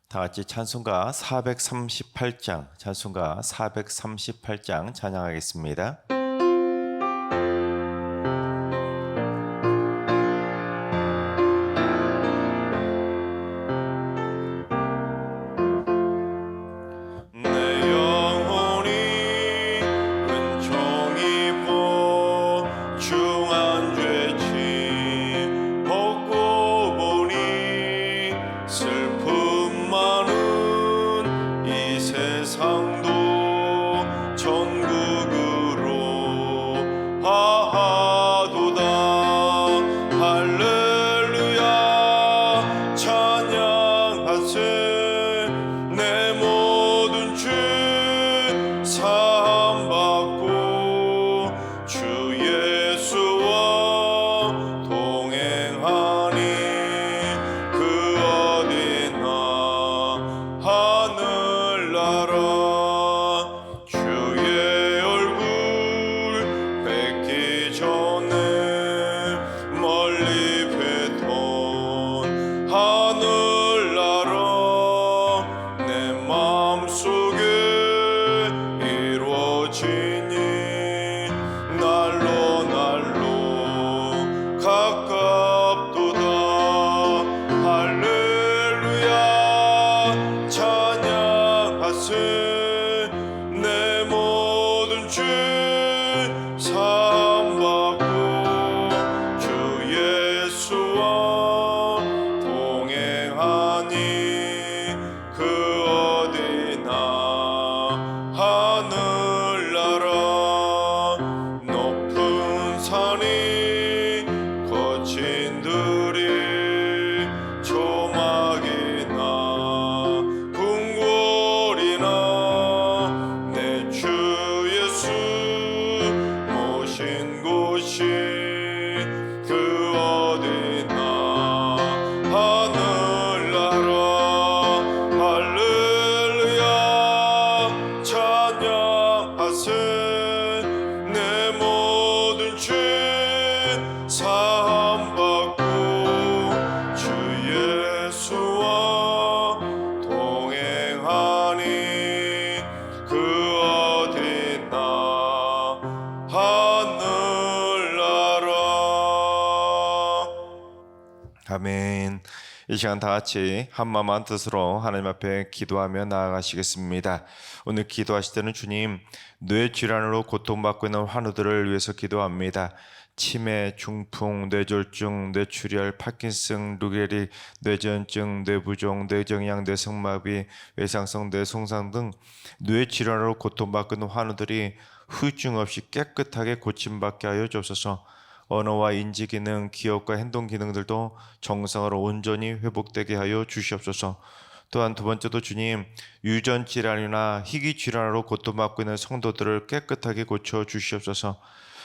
다 같이 찬송가 438장, 찬송가 438장 찬양하겠습니다. 아멘. 이 시간 다 같이 한마음 한 뜻으로 하나님 앞에 기도하며 나아가시겠습니다. 오늘 기도하실 때는 주님, 뇌 질환으로 고통받고 있는 환우들을 위해서 기도합니다. 치매, 중풍, 뇌졸중, 뇌출혈, 파킨슨, 루게리, 뇌전증, 뇌부종, 뇌정양, 뇌성마비, 외상성 뇌손상 등 뇌 질환으로 고통받고 있는 환우들이 후유증 없이 깨끗하게 고침받게 하여 주옵소서. 언어와 인지 기능, 기억과 행동 기능들도 정상으로 온전히 회복되게 하여 주시옵소서. 또한 두 번째도 주님, 유전 질환이나 희귀 질환으로 고통받고 있는 성도들을 깨끗하게 고쳐 주시옵소서.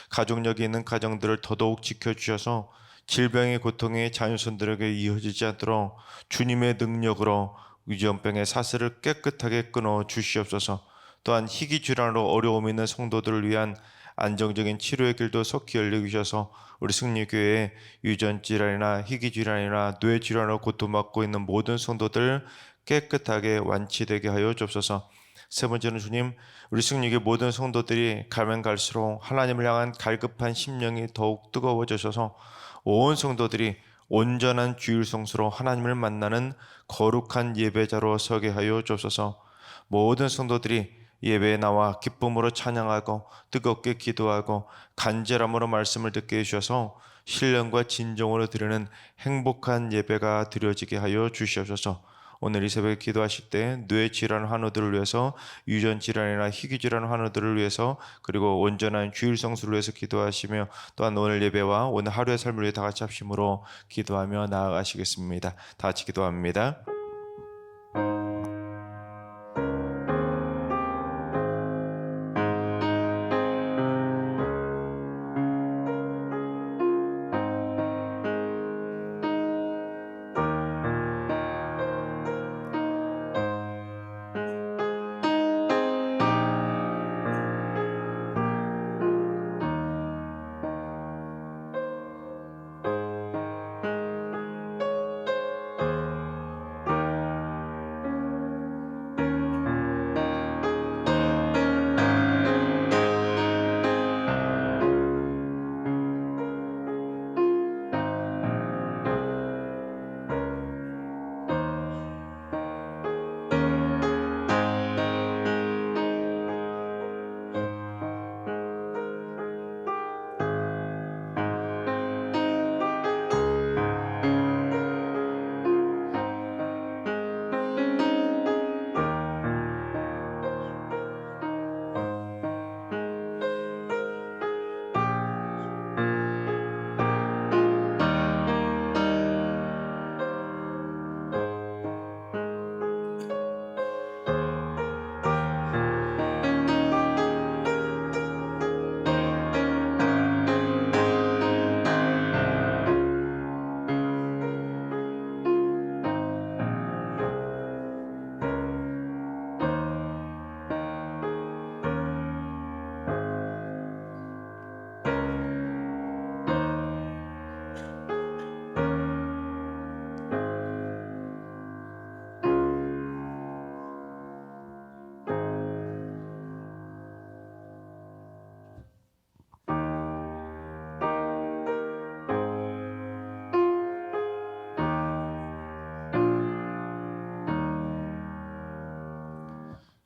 가족력이 있는 가정들을 더더욱 지켜주셔서 질병의 고통이 자녀손들에게 이어지지 않도록 주님의 능력으로 유전병의 사슬을 깨끗하게 끊어 주시옵소서. 또한 희귀 질환으로 어려움 있는 성도들을 위한 안정적인 치료의 길도 속히 열려주셔서 우리 승리교회에 유전질환이나 희귀질환이나 뇌질환으로 고통받고 있는 모든 성도들 깨끗하게 완치되게 하여 주옵소서. 세 번째는 주님, 우리 승리교회 모든 성도들이 가면 갈수록 하나님을 향한 갈급한 심령이 더욱 뜨거워지셔서 온 성도들이 온전한 주일 성수로 하나님을 만나는 거룩한 예배자로 서게 하여 주옵소서. 모든 성도들이 예배에 나와 기쁨으로 찬양하고 뜨겁게 기도하고 간절함으로 말씀을 듣게 해주셔서 신령과 진정으로 드리는 행복한 예배가 드려지게 하여 주시옵소서. 오늘 이 새벽에 기도하실 때 뇌질환 환우들을 위해서, 유전질환이나 희귀질환 환우들을 위해서, 그리고 온전한 주일 성수를 위해서 기도하시며, 또한 오늘 예배와 오늘 하루의 삶을 위해 다 같이 합심으로 기도하며 나아가시겠습니다. 다 같이 기도합니다.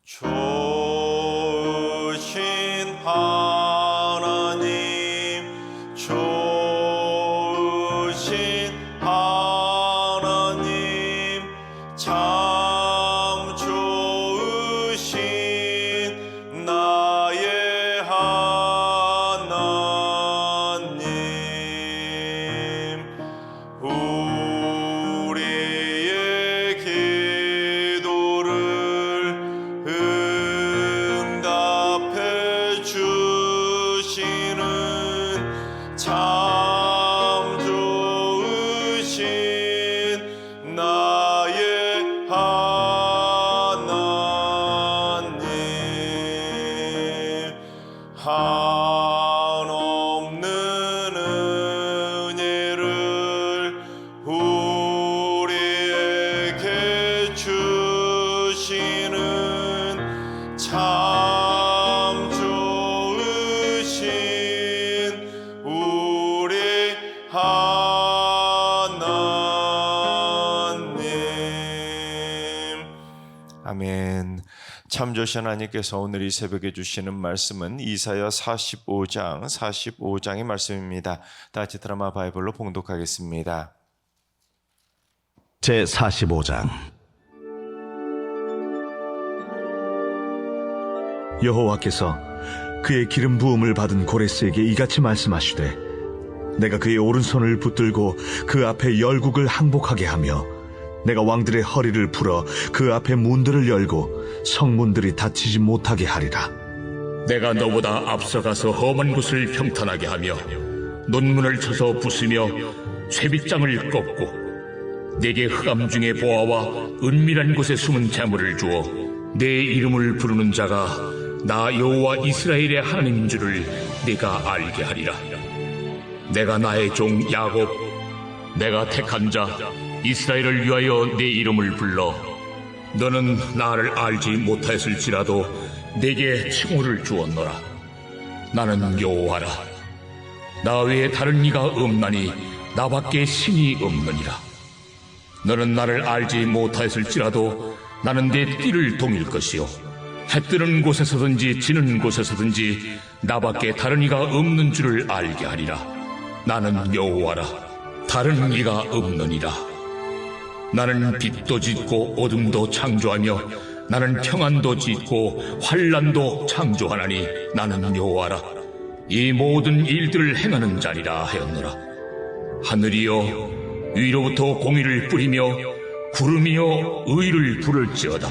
좋으신 하나님, 좋으신 하나님, 참 좋으신 나의 하나님. 우리의 기도를 응답해 주시는 참 좋으신 나의 하나님. 한없는 은혜를 우리에게 주시는 참 좋으신 우리 하나님. 아멘. 참 좋으신 하나님께서 오늘 이 새벽에 주시는 말씀은 이사야 45장의 말씀입니다. 다 같이 드라마 바이블로 봉독하겠습니다. 제45장. 여호와께서 그의 기름 부음을 받은 고레스에게 이같이 말씀하시되, 내가 그의 오른손을 붙들고 그 앞에 열국을 항복하게 하며 내가 왕들의 허리를 풀어 그 앞에 문들을 열고 성문들이 닫히지 못하게 하리라. 내가 너보다 앞서가서 험한 곳을 평탄하게 하며 논문을 쳐서 부수며 쇠빗장을 꺾고 내게 흑암 중에 보아와 은밀한 곳에 숨은 재물을 주어 내 이름을 부르는 자가 나 여호와 이스라엘의 하나님인 줄을 네가 알게 하리라. 내가 나의 종 야곱, 내가 택한 자 이스라엘을 위하여 내 이름을 불러 너는 나를 알지 못하였을지라도 내게 칭호를 주었노라. 나는 여호와라. 나 외에 다른 이가 없나니 나밖에 신이 없느니라. 너는 나를 알지 못하였을지라도 나는 내 띠를 동일 것이요 해 뜨는 곳에서든지 지는 곳에서든지 나밖에 다른 이가 없는 줄을 알게 하리라. 나는 여호와라. 다른 이가 없느니라. 나는 빛도 짓고 어둠도 창조하며 나는 평안도 짓고 환난도 창조하나니 나는 여호와라. 이 모든 일들을 행하는 자리라 하였노라. 하늘이여 위로부터 공의를 뿌리며 구름이여 의를 부를지어다.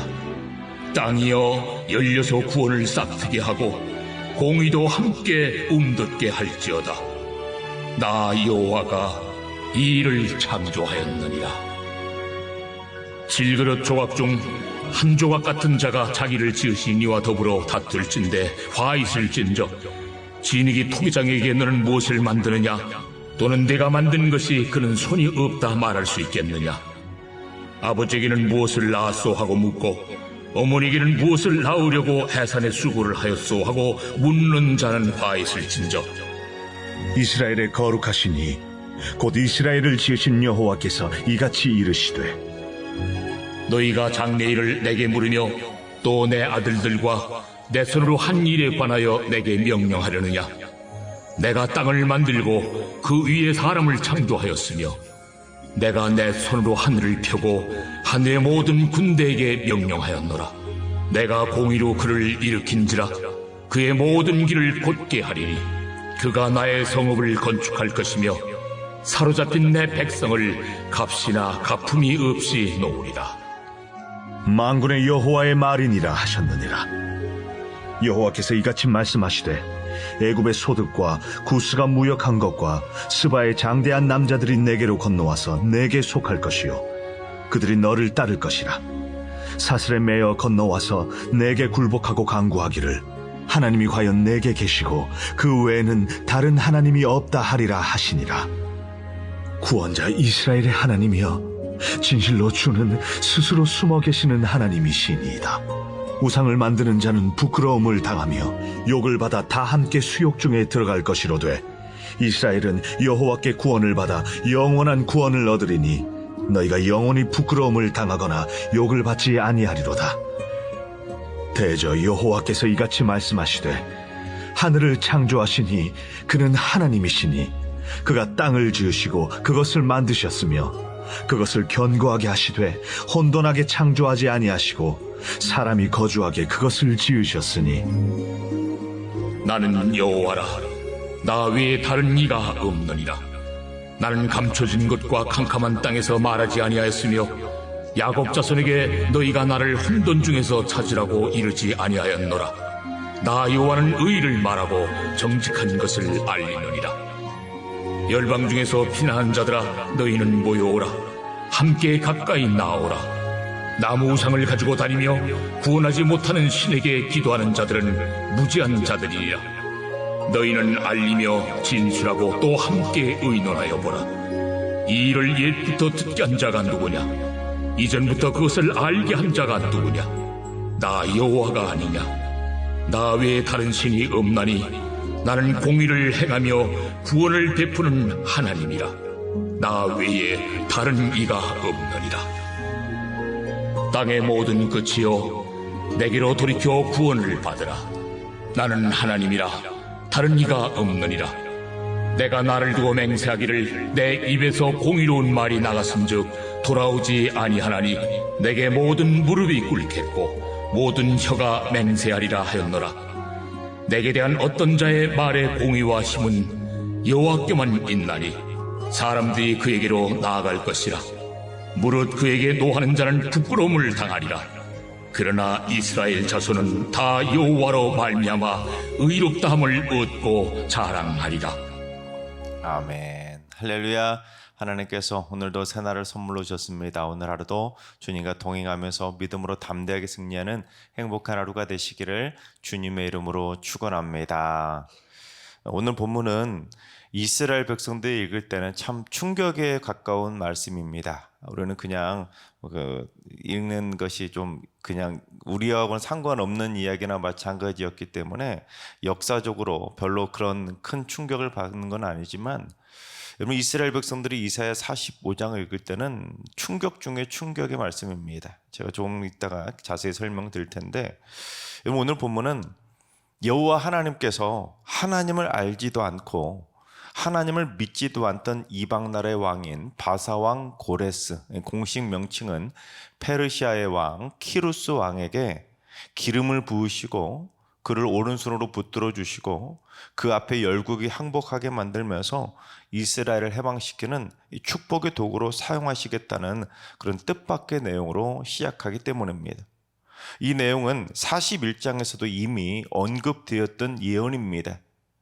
땅이여 열려서 구원을 싹트게 하고 공의도 함께 움듣게 할지어다. 나 여호와가 이 일을 창조하였느니라. 질그릇 조각 중 한 조각 같은 자가 자기를 지으신 이와 더불어 다툴진대 화 있을진저 진흙이 토기장에게 너는 무엇을 만드느냐? 또는 내가 만든 것이 그는 손이 없다 말할 수 있겠느냐? 아버지에게는 무엇을 낳았소 하고 묻고 어머니에게는 무엇을 낳으려고 해산의 수고를 하였소 하고 묻는 자는 화 있을진저. 이스라엘의 거룩하시니 곧 이스라엘을 지으신 여호와께서 이같이 이르시되, 너희가 장래일을 내게 물으며 또 내 아들들과 내 손으로 한 일에 관하여 내게 명령하려느냐? 내가 땅을 만들고 그 위에 사람을 창조하였으며 내가 내 손으로 하늘을 펴고 하늘의 모든 군대에게 명령하였노라. 내가 공의로 그를 일으킨지라 그의 모든 길을 곧게 하리니 그가 나의 성읍을 건축할 것이며 사로잡힌 내 백성을 값이나 가품이 없이 놓으리라. 만군의 여호와의 말이니라 하셨느니라. 여호와께서 이같이 말씀하시되, 애굽의 소득과 구스가 무역한 것과 스바의 장대한 남자들이 내게로 건너와서 내게 속할 것이요 그들이 너를 따를 것이라. 사슬에 매어 건너와서 내게 굴복하고 간구하기를, 하나님이 과연 내게 계시고 그 외에는 다른 하나님이 없다 하리라 하시니라. 구원자 이스라엘의 하나님이여, 진실로 주는 스스로 숨어 계시는 하나님이시니이다. 우상을 만드는 자는 부끄러움을 당하며 욕을 받아 다 함께 수욕 중에 들어갈 것이로되, 이스라엘은 여호와께 구원을 받아 영원한 구원을 얻으리니 너희가 영원히 부끄러움을 당하거나 욕을 받지 아니하리로다. 대저 여호와께서 이같이 말씀하시되 하늘을 창조하시니 그는 하나님이시니 그가 땅을 지으시고 그것을 만드셨으며 그것을 견고하게 하시되 혼돈하게 창조하지 아니하시고 사람이 거주하게 그것을 지으셨으니 나는 여호와라. 나 외에 다른 이가 없느니라. 나는 감춰진 곳과 캄캄한 땅에서 말하지 아니하였으며 야곱 자손에게 너희가 나를 혼돈 중에서 찾으라고 이르지 아니하였노라. 나 여호와는 의를 말하고 정직한 것을 알리느니라. 열방 중에서 피난한 자들아, 너희는 모여오라. 함께 가까이 나오라. 나무 우상을 가지고 다니며 구원하지 못하는 신에게 기도하는 자들은 무지한 자들이라. 너희는 알리며 진술하고 또 함께 의논하여 보라. 이 일을 옛부터 듣게 한 자가 누구냐? 이전부터 그것을 알게 한 자가 누구냐? 나 여호와가 아니냐? 나 외에 다른 신이 없나니 나는 공의를 행하며 구원을 베푸는 하나님이라. 나 외에 다른 이가 없느니라. 땅의 모든 끝이여, 내게로 돌이켜 구원을 받으라. 나는 하나님이라. 다른 이가 없느니라. 내가 나를 두고 맹세하기를 내 입에서 공의로운 말이 나갔은즉 돌아오지 아니하나니 내게 모든 무릎이 꿇겠고 모든 혀가 맹세하리라 하였노라. 내게 대한 어떤 자의 말의 공의와 힘은 여호와께만 있나니 사람들이 그에게로 나아갈 것이라. 무릇 그에게 노하는 자는 부끄러움을 당하리라. 그러나 이스라엘 자손은 다 여호와로 말미암아 의롭다함을 얻고 자랑하리라. 아멘. 할렐루야. 하나님께서 오늘도 새날을 선물로 주셨습니다. 오늘 하루도 주님과 동행하면서 믿음으로 담대하게 승리하는 행복한 하루가 되시기를 주님의 이름으로 축원합니다. 오늘 본문은 이스라엘 백성들이 읽을 때는 참 충격에 가까운 말씀입니다. 우리는 그냥 읽는 것이 좀 그냥 우리하고는 상관없는 이야기나 마찬가지였기 때문에 역사적으로 별로 그런 큰 충격을 받는 건 아니지만, 여러분 이스라엘 백성들이 이사야 45장을 읽을 때는 충격 중에 충격의 말씀입니다. 제가 조금 이따가 자세히 설명드릴 텐데, 여러분 오늘 본문은 여호와 하나님께서 하나님을 알지도 않고 하나님을 믿지도 않던 이방 나라의 왕인 바사왕 고레스, 공식 명칭은 페르시아의 왕 키루스 왕에게 기름을 부으시고 그를 오른손으로 붙들어 주시고 그 앞에 열국이 항복하게 만들면서 이스라엘을 해방시키는 축복의 도구로 사용하시겠다는 그런 뜻밖의 내용으로 시작하기 때문입니다. 이 내용은 41장에서도 이미 언급되었던 예언입니다.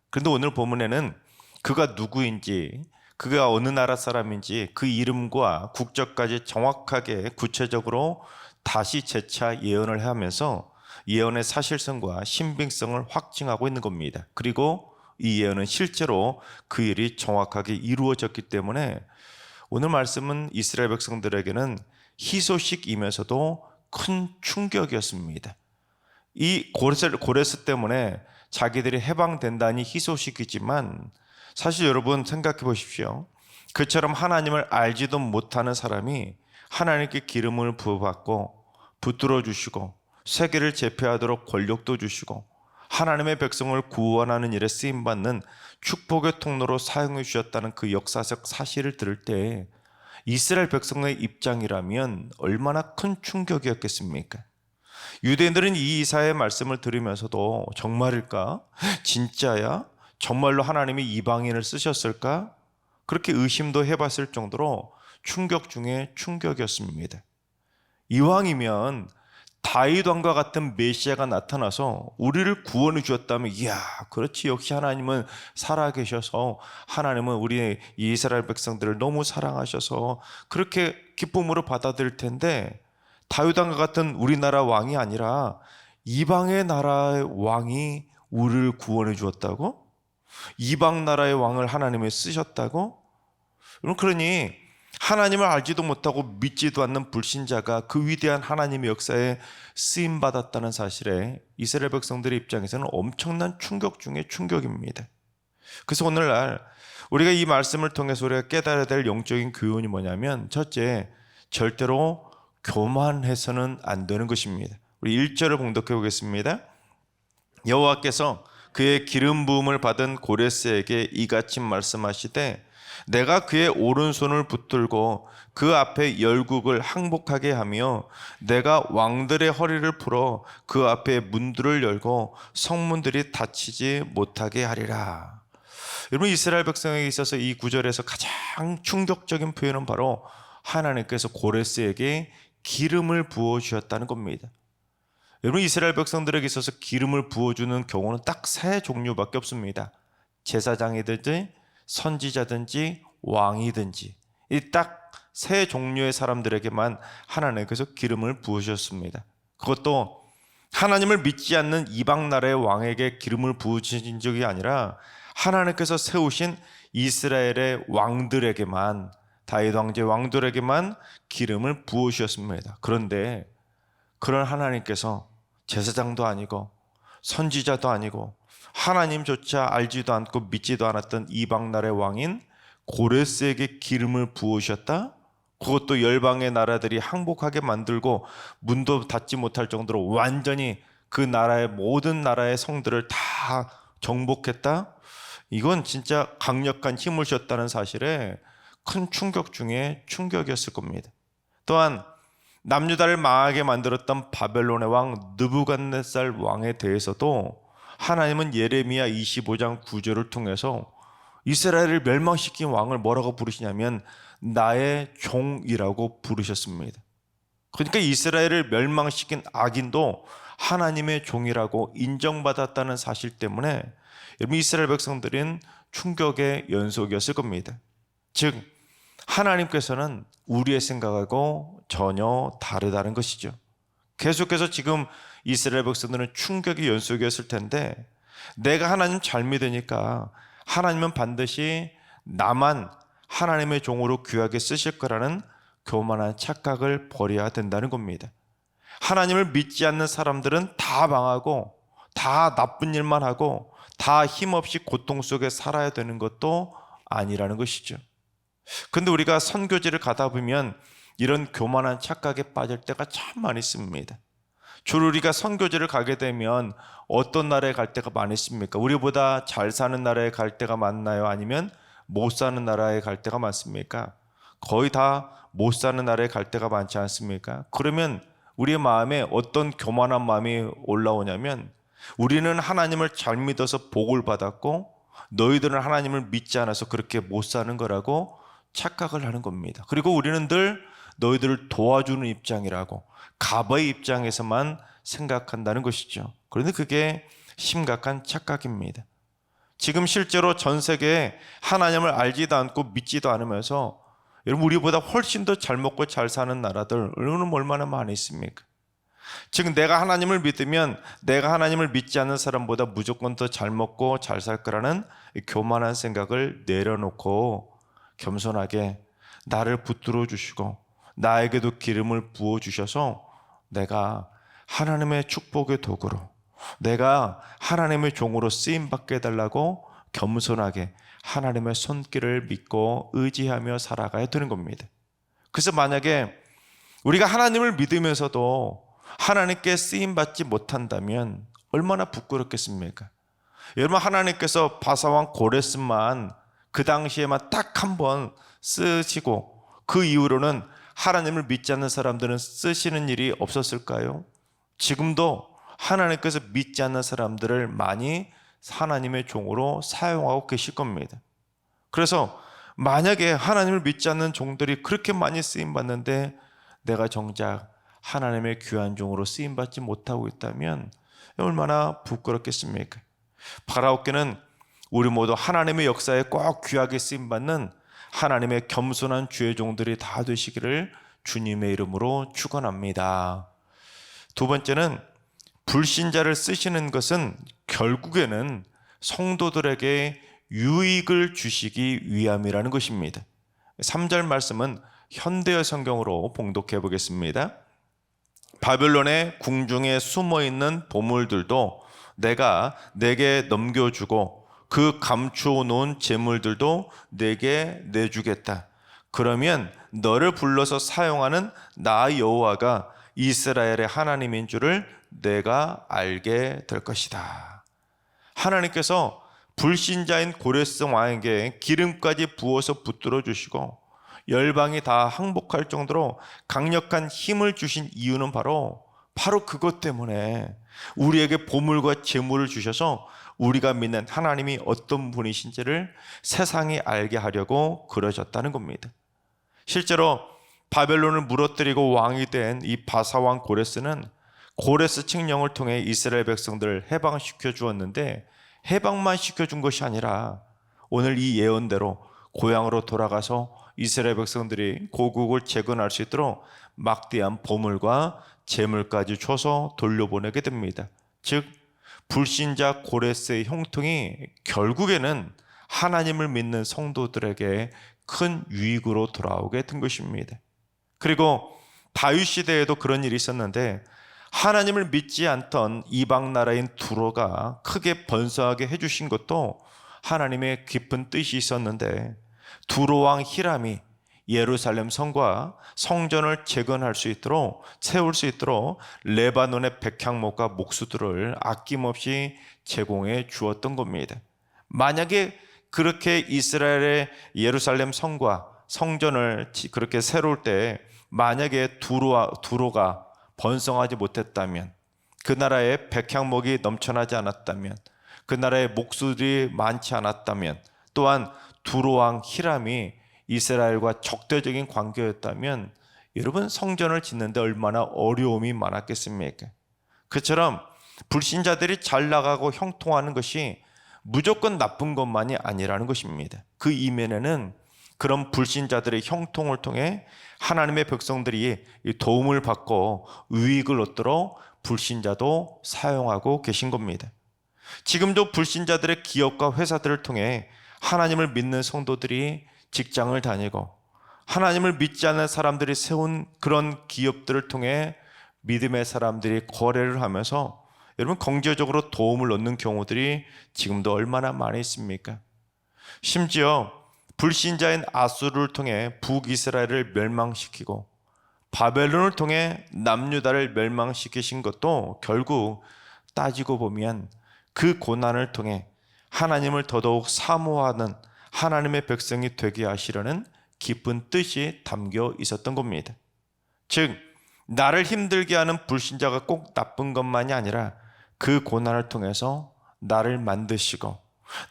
그런데 오늘 본문에는 그가 누구인지, 그가 어느 나라 사람인지 그 이름과 국적까지 정확하게 구체적으로 다시 재차 예언을 하면서 예언의 사실성과 신빙성을 확증하고 있는 겁니다. 그리고 이 예언은 실제로 그 일이 정확하게 이루어졌기 때문에 오늘 말씀은 이스라엘 백성들에게는 희소식이면서도 큰 충격이었습니다. 이 고레스 때문에 자기들이 해방된다니 희소식이지만 사실 여러분 생각해 보십시오. 그처럼 하나님을 알지도 못하는 사람이 하나님께 기름을 부어받고 붙들어 주시고 세계를 제패하도록 권력도 주시고 하나님의 백성을 구원하는 일에 쓰임받는 축복의 통로로 사용해 주셨다는 그 역사적 사실을 들을 때 이스라엘 백성의 입장이라면 얼마나 큰 충격이었겠습니까? 유대인들은 이 이사야의 말씀을 들으면서도 정말일까? 진짜야? 정말로 하나님이 이방인을 쓰셨을까? 그렇게 의심도 해봤을 정도로 충격 중에 충격이었습니다. 이왕이면 다윗 왕과 같은 메시아가 나타나서 우리를 구원해 주었다면, 이야, 그렇지, 역시 하나님은 살아계셔서 하나님은 우리 이스라엘 백성들을 너무 사랑하셔서 그렇게 기쁨으로 받아들일 텐데, 다윗 왕과 같은 우리나라 왕이 아니라 이방의 나라의 왕이 우리를 구원해 주었다고? 이방 나라의 왕을 하나님이 쓰셨다고? 그러니 하나님을 알지도 못하고 믿지도 않는 불신자가 그 위대한 하나님의 역사에 쓰임받았다는 사실에 이스라엘 백성들의 입장에서는 엄청난 충격 중에 충격입니다. 그래서 오늘날 우리가 이 말씀을 통해서 우리가 깨달아야 될 영적인 교훈이 뭐냐면, 첫째, 절대로 교만해서는 안 되는 것입니다. 우리 1절을 봉독해 보겠습니다. 여호와께서 그의 기름 부음을 받은 고레스에게 이같이 말씀하시되 내가 그의 오른손을 붙들고 그 앞에 열국을 항복하게 하며 내가 왕들의 허리를 풀어 그 앞에 문들을 열고 성문들이 닫히지 못하게 하리라. 여러분, 이스라엘 백성에게 있어서 이 구절에서 가장 충격적인 표현은 바로 하나님께서 고레스에게 기름을 부어 주셨다는 겁니다. 여러분, 이스라엘 백성들에게 있어서 기름을 부어주는 경우는 딱 세 종류밖에 없습니다. 제사장이든지 선지자든지 왕이든지 이 딱 세 종류의 사람들에게만 하나님께서 기름을 부으셨습니다. 그것도 하나님을 믿지 않는 이방 나라의 왕에게 기름을 부으신 적이 아니라 하나님께서 세우신 이스라엘의 왕들에게만, 다윗 왕제 왕들에게만 기름을 부으셨습니다. 그런데 그런 하나님께서 제사장도 아니고 선지자도 아니고 하나님조차 알지도 않고 믿지도 않았던 이방 나라의 왕인 고레스에게 기름을 부으셨다? 그것도 열방의 나라들이 항복하게 만들고 문도 닫지 못할 정도로 완전히 그 나라의 모든 나라의 성들을 다 정복했다? 이건 진짜 강력한 힘을 줬다는 사실에 큰 충격 중에 충격이었을 겁니다. 또한 남유다를 망하게 만들었던 바벨론의 왕 느부갓네살 왕에 대해서도 하나님은 예레미야 25장 9절을 통해서 이스라엘을 멸망시킨 왕을 뭐라고 부르시냐면 나의 종이라고 부르셨습니다. 그러니까 이스라엘을 멸망시킨 악인도 하나님의 종이라고 인정받았다는 사실 때문에 여러분, 이스라엘 백성들은 충격의 연속이었을 겁니다. 즉 하나님께서는 우리의 생각하고 전혀 다르다는 것이죠. 계속해서 지금 이스라엘 백성들은 충격의 연속이었을 텐데 내가 하나님 잘 믿으니까 하나님은 반드시 나만 하나님의 종으로 귀하게 쓰실 거라는 교만한 착각을 버려야 된다는 겁니다. 하나님을 믿지 않는 사람들은 다 망하고 다 나쁜 일만 하고 다 힘없이 고통 속에 살아야 되는 것도 아니라는 것이죠. 근데 우리가 선교지를 가다 보면 이런 교만한 착각에 빠질 때가 참 많이 있습니다. 주로 우리가 선교지를 가게 되면 어떤 나라에 갈 때가 많이 있습니까? 우리보다 잘 사는 나라에 갈 때가 많나요? 아니면 못 사는 나라에 갈 때가 많습니까? 거의 다 못 사는 나라에 갈 때가 많지 않습니까? 그러면 우리의 마음에 어떤 교만한 마음이 올라오냐면 우리는 하나님을 잘 믿어서 복을 받았고 너희들은 하나님을 믿지 않아서 그렇게 못 사는 거라고 착각을 하는 겁니다. 그리고 우리는 늘 너희들을 도와주는 입장이라고 가바의 입장에서만 생각한다는 것이죠. 그런데 그게 심각한 착각입니다. 지금 실제로 전 세계에 하나님을 알지도 않고 믿지도 않으면서 여러분 우리보다 훨씬 더 잘 먹고 잘 사는 나라들 여러분 얼마나 많이 있습니까? 즉 내가 하나님을 믿으면 내가 하나님을 믿지 않는 사람보다 무조건 더 잘 먹고 잘 살 거라는 교만한 생각을 내려놓고 겸손하게 나를 붙들어 주시고 나에게도 기름을 부어 주셔서 내가 하나님의 축복의 도구로 내가 하나님의 종으로 쓰임받게 해달라고 겸손하게 하나님의 손길을 믿고 의지하며 살아가야 되는 겁니다. 그래서 만약에 우리가 하나님을 믿으면서도 하나님께 쓰임받지 못한다면 얼마나 부끄럽겠습니까? 여러분 하나님께서 바사왕 고레스만 그 당시에만 딱 한 번 쓰시고 그 이후로는 하나님을 믿지 않는 사람들은 쓰시는 일이 없었을까요? 지금도 하나님께서 믿지 않는 사람들을 많이 하나님의 종으로 사용하고 계실 겁니다. 그래서 만약에 하나님을 믿지 않는 종들이 그렇게 많이 쓰임받는데 내가 정작 하나님의 귀한 종으로 쓰임받지 못하고 있다면 얼마나 부끄럽겠습니까? 바라옵기는 우리 모두 하나님의 역사에 꼭 귀하게 쓰임받는 하나님의 겸손한 주의 종들이 다 되시기를 주님의 이름으로 축원합니다. 두 번째는 불신자를 쓰시는 것은 결국에는 성도들에게 유익을 주시기 위함이라는 것입니다. 3절 말씀은 현대어 성경으로 봉독해 보겠습니다. 바벨론의 궁중에 숨어있는 보물들도 내가 내게 넘겨주고 그 감추어 놓은 재물들도 내게 내주겠다. 그러면 너를 불러서 사용하는 나 여호와가 이스라엘의 하나님인 줄을 내가 알게 될 것이다. 하나님께서 불신자인 고레스 왕에게 기름까지 부어서 붙들어 주시고 열방이 다 항복할 정도로 강력한 힘을 주신 이유는 바로 그것 때문에 우리에게 보물과 재물을 주셔서 우리가 믿는 하나님이 어떤 분이신지를 세상이 알게 하려고 그러셨다는 겁니다. 실제로 바벨론을 무너뜨리고 왕이 된 이 바사왕 고레스는 고레스 칙령을 통해 이스라엘 백성들을 해방시켜 주었는데 해방만 시켜준 것이 아니라 오늘 이 예언대로 고향으로 돌아가서 이스라엘 백성들이 고국을 재건할 수 있도록 막대한 보물과 재물까지 줘서 돌려보내게 됩니다. 즉 불신자 고레스의 형통이 결국에는 하나님을 믿는 성도들에게 큰 유익으로 돌아오게 된 것입니다. 그리고 다윗 시대에도 그런 일이 있었는데 하나님을 믿지 않던 이방 나라인 두로가 크게 번성하게 해주신 것도 하나님의 깊은 뜻이 있었는데 두로 왕 히람이 예루살렘 성과 성전을 재건할 수 있도록 세울 수 있도록 레바논의 백향목과 목수들을 아낌없이 제공해 주었던 겁니다. 만약에 그렇게 이스라엘의 예루살렘 성과 성전을 그렇게 세울 때 만약에 두로가 번성하지 못했다면, 그 나라에 백향목이 넘쳐나지 않았다면, 그 나라에 목수들이 많지 않았다면, 또한 두로 왕 히람이 이스라엘과 적대적인 관계였다면 여러분 성전을 짓는데 얼마나 어려움이 많았겠습니까? 그처럼 불신자들이 잘 나가고 형통하는 것이 무조건 나쁜 것만이 아니라는 것입니다. 그 이면에는 그런 불신자들의 형통을 통해 하나님의 백성들이 도움을 받고 유익을 얻도록 불신자도 사용하고 계신 겁니다. 지금도 불신자들의 기업과 회사들을 통해 하나님을 믿는 성도들이 직장을 다니고 하나님을 믿지 않는 사람들이 세운 그런 기업들을 통해 믿음의 사람들이 거래를 하면서 여러분 경제적으로 도움을 얻는 경우들이 지금도 얼마나 많이 있습니까? 심지어 불신자인 아수르를 통해 북이스라엘을 멸망시키고 바벨론을 통해 남유다를 멸망시키신 것도 결국 따지고 보면 그 고난을 통해 하나님을 더더욱 사모하는 하나님의 백성이 되게 하시려는 깊은 뜻이 담겨 있었던 겁니다. 즉 나를 힘들게 하는 불신자가 꼭 나쁜 것만이 아니라 그 고난을 통해서 나를 만드시고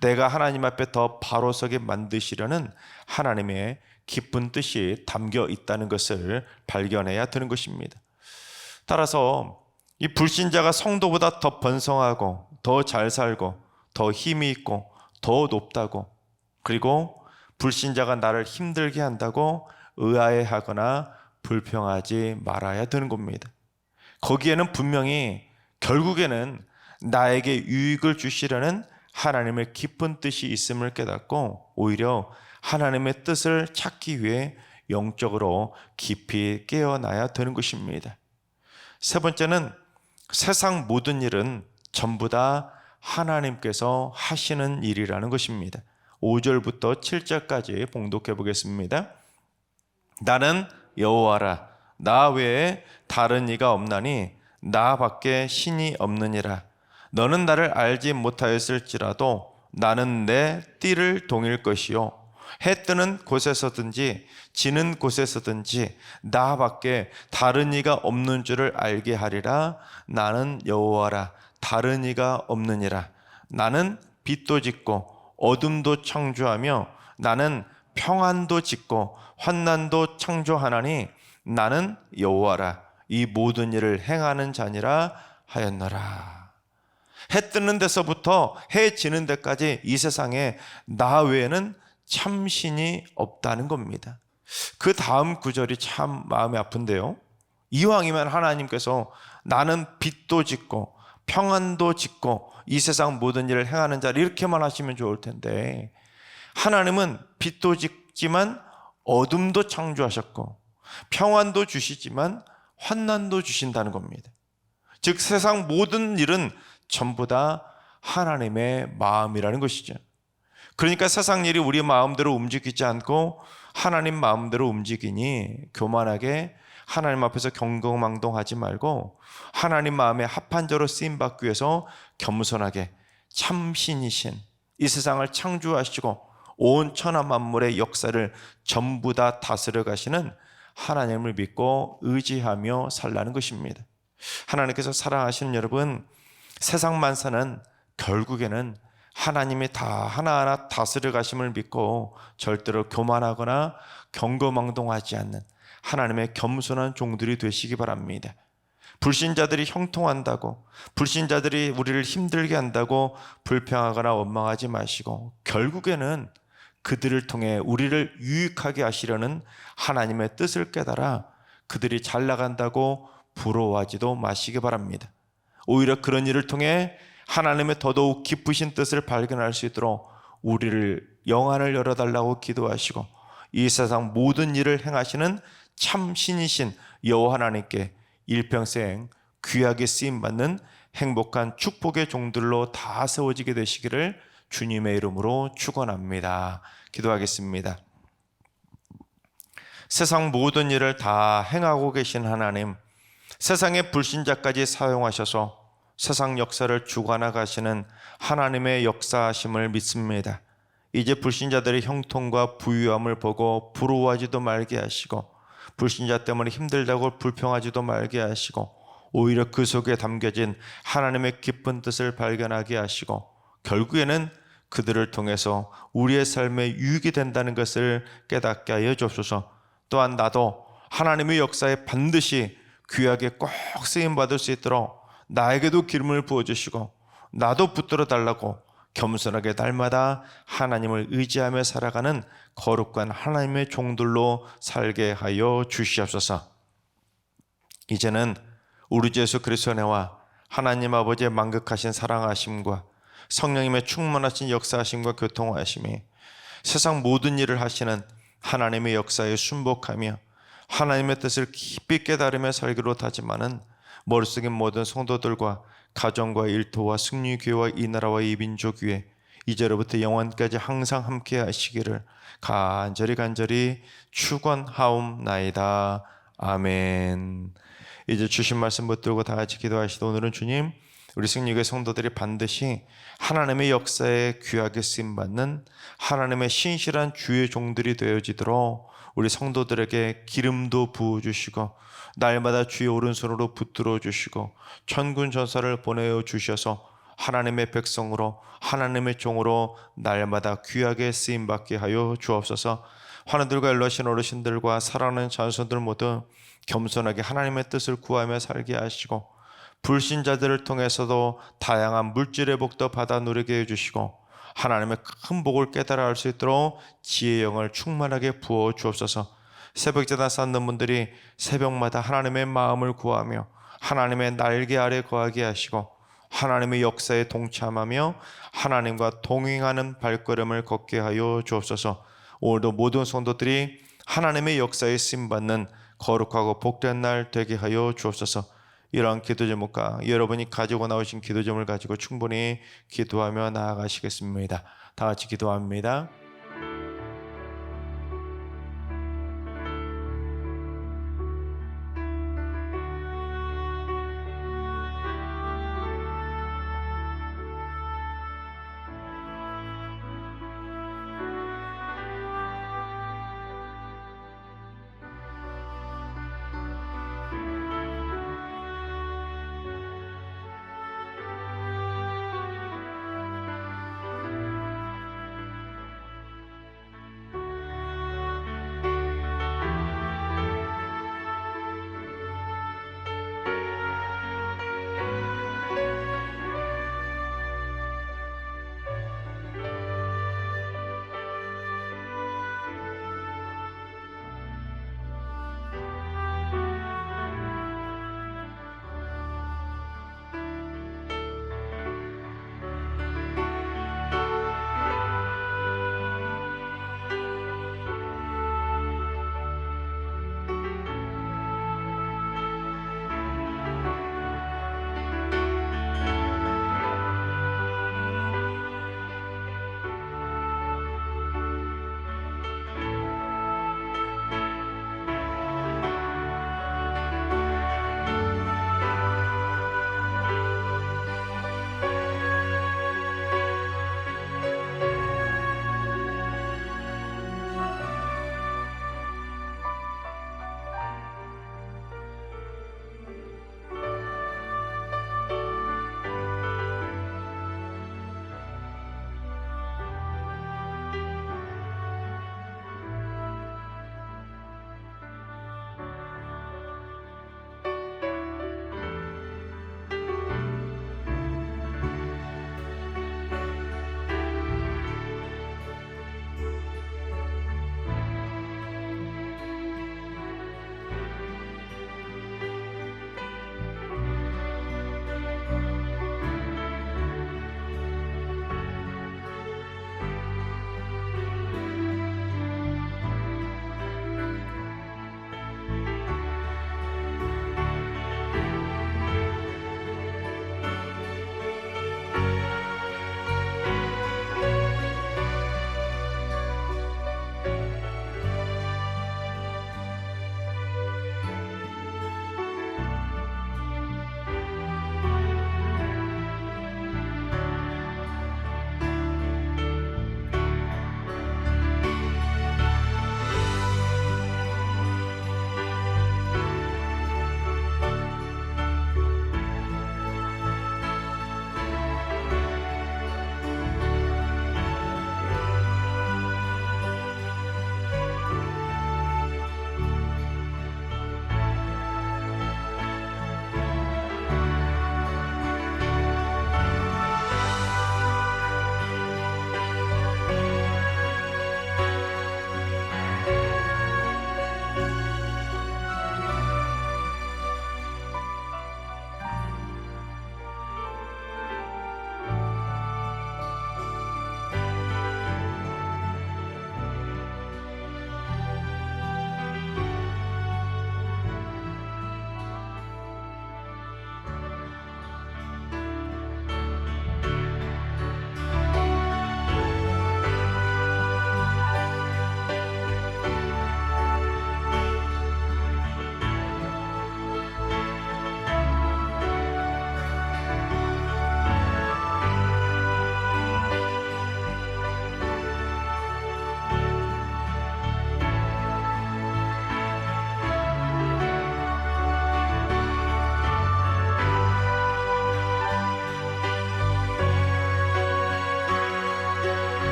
내가 하나님 앞에 더 바로 서게 만드시려는 하나님의 깊은 뜻이 담겨 있다는 것을 발견해야 되는 것입니다. 따라서 이 불신자가 성도보다 더 번성하고 더 잘 살고 더 힘이 있고 더 높다고, 그리고 불신자가 나를 힘들게 한다고 의아해하거나 불평하지 말아야 되는 겁니다. 거기에는 분명히 결국에는 나에게 유익을 주시려는 하나님의 깊은 뜻이 있음을 깨닫고 오히려 하나님의 뜻을 찾기 위해 영적으로 깊이 깨어나야 되는 것입니다. 세 번째는 세상 모든 일은 전부 다 하나님께서 하시는 일이라는 것입니다. 5절부터 7절까지 봉독해 보겠습니다. 나는 여호와라, 나 외에 다른 이가 없나니 나 밖에 신이 없느니라. 너는 나를 알지 못하였을지라도 나는 내 띠를 동일 것이요 해 뜨는 곳에서든지 지는 곳에서든지 나 밖에 다른 이가 없는 줄을 알게 하리라. 나는 여호와라, 다른 이가 없느니라. 나는 빛도 짓고 어둠도 창조하며 나는 평안도 짓고 환난도 창조하나니 나는 여호와라, 이 모든 일을 행하는 자니라 하였노라. 해 뜨는 데서부터 해 지는 데까지 이 세상에 나 외에는 참신이 없다는 겁니다. 그 다음 구절이 참 마음이 아픈데요. 이왕이면 하나님께서 나는 빛도 짓고 평안도 짓고 이 세상 모든 일을 행하는 자를 이렇게만 하시면 좋을 텐데 하나님은 빛도 짓지만 어둠도 창조하셨고 평안도 주시지만 환난도 주신다는 겁니다. 즉 세상 모든 일은 전부 다 하나님의 마음이라는 것이죠. 그러니까 세상 일이 우리 마음대로 움직이지 않고 하나님 마음대로 움직이니 교만하게 하나님 앞에서 경거망동하지 말고 하나님 마음에 합한 자로 쓰임받기 위해서 겸손하게 참 신이신 이 세상을 창조하시고 온 천하 만물의 역사를 전부 다 다스려 가시는 하나님을 믿고 의지하며 살라는 것입니다. 하나님께서 사랑하시는 여러분, 세상 만사는 결국에는 하나님이 다 하나하나 다스려 가심을 믿고 절대로 교만하거나 경거망동하지 않는 하나님의 겸손한 종들이 되시기 바랍니다. 불신자들이 형통한다고, 불신자들이 우리를 힘들게 한다고 불평하거나 원망하지 마시고 결국에는 그들을 통해 우리를 유익하게 하시려는 하나님의 뜻을 깨달아 그들이 잘 나간다고 부러워하지도 마시기 바랍니다. 오히려 그런 일을 통해 하나님의 더더욱 깊으신 뜻을 발견할 수 있도록 우리를 영안을 열어달라고 기도하시고 이 세상 모든 일을 행하시는 참 신이신 여호와 하나님께 일평생 귀하게 쓰임받는 행복한 축복의 종들로 다 세워지게 되시기를 주님의 이름으로 축원합니다. 기도하겠습니다. 세상 모든 일을 다 행하고 계신 하나님, 세상의 불신자까지 사용하셔서 세상 역사를 주관하 가시는 하나님의 역사하심을 믿습니다. 이제 불신자들의 형통과 부유함을 보고 부러워하지도 말게 하시고 불신자 때문에 힘들다고 불평하지도 말게 하시고 오히려 그 속에 담겨진 하나님의 깊은 뜻을 발견하게 하시고 결국에는 그들을 통해서 우리의 삶에 유익이 된다는 것을 깨닫게 하여 주옵소서. 또한 나도 하나님의 역사에 반드시 귀하게 꼭 쓰임받을 수 있도록 나에게도 기름을 부어주시고 나도 붙들어 달라고 겸손하게 날마다 하나님을 의지하며 살아가는 거룩한 하나님의 종들로 살게 하여 주시옵소서. 이제는 우리 주 예수 그리스도의 은혜와 하나님 아버지의 만극하신 사랑하심과 성령님의 충만하신 역사하심과 교통하심이 세상 모든 일을 하시는 하나님의 역사에 순복하며 하나님의 뜻을 깊이 깨달으며 살기로 다짐하는 머릿속의 모든 성도들과 가정과 일터와 승리교회와 이 나라와 이 민족 위에 이제로부터 영원까지 항상 함께 하시기를 간절히 축원하옵나이다. 아멘. 이제 주신 말씀 붙들고 다 같이 기도하시다. 오늘은 주님, 우리 승리교회 성도들이 반드시 하나님의 역사에 귀하게 쓰임받는 하나님의 신실한 주의 종들이 되어지도록 우리 성도들에게 기름도 부어주시고 날마다 주의 오른손으로 붙들어 주시고 천군 전사를 보내어 주셔서 하나님의 백성으로 하나님의 종으로 날마다 귀하게 쓰임받게 하여 주옵소서. 환우들과 연로하신 어르신들과 사랑하는 자손들 모두 겸손하게 하나님의 뜻을 구하며 살게 하시고 불신자들을 통해서도 다양한 물질의 복도 받아 누리게 해주시고 하나님의 큰 복을 깨달아 알 수 있도록 지혜의 영을 충만하게 부어 주옵소서. 새벽제단 쌓는 분들이 새벽마다 하나님의 마음을 구하며 하나님의 날개 아래 거하게 하시고 하나님의 역사에 동참하며 하나님과 동행하는 발걸음을 걷게 하여 주옵소서. 오늘도 모든 성도들이 하나님의 역사에 쓰임받는 거룩하고 복된 날 되게 하여 주옵소서. 이러한 기도 제목과 여러분이 가지고 나오신 기도 제목을 가지고 충분히 기도하며 나아가시겠습니다. 다 같이 기도합니다.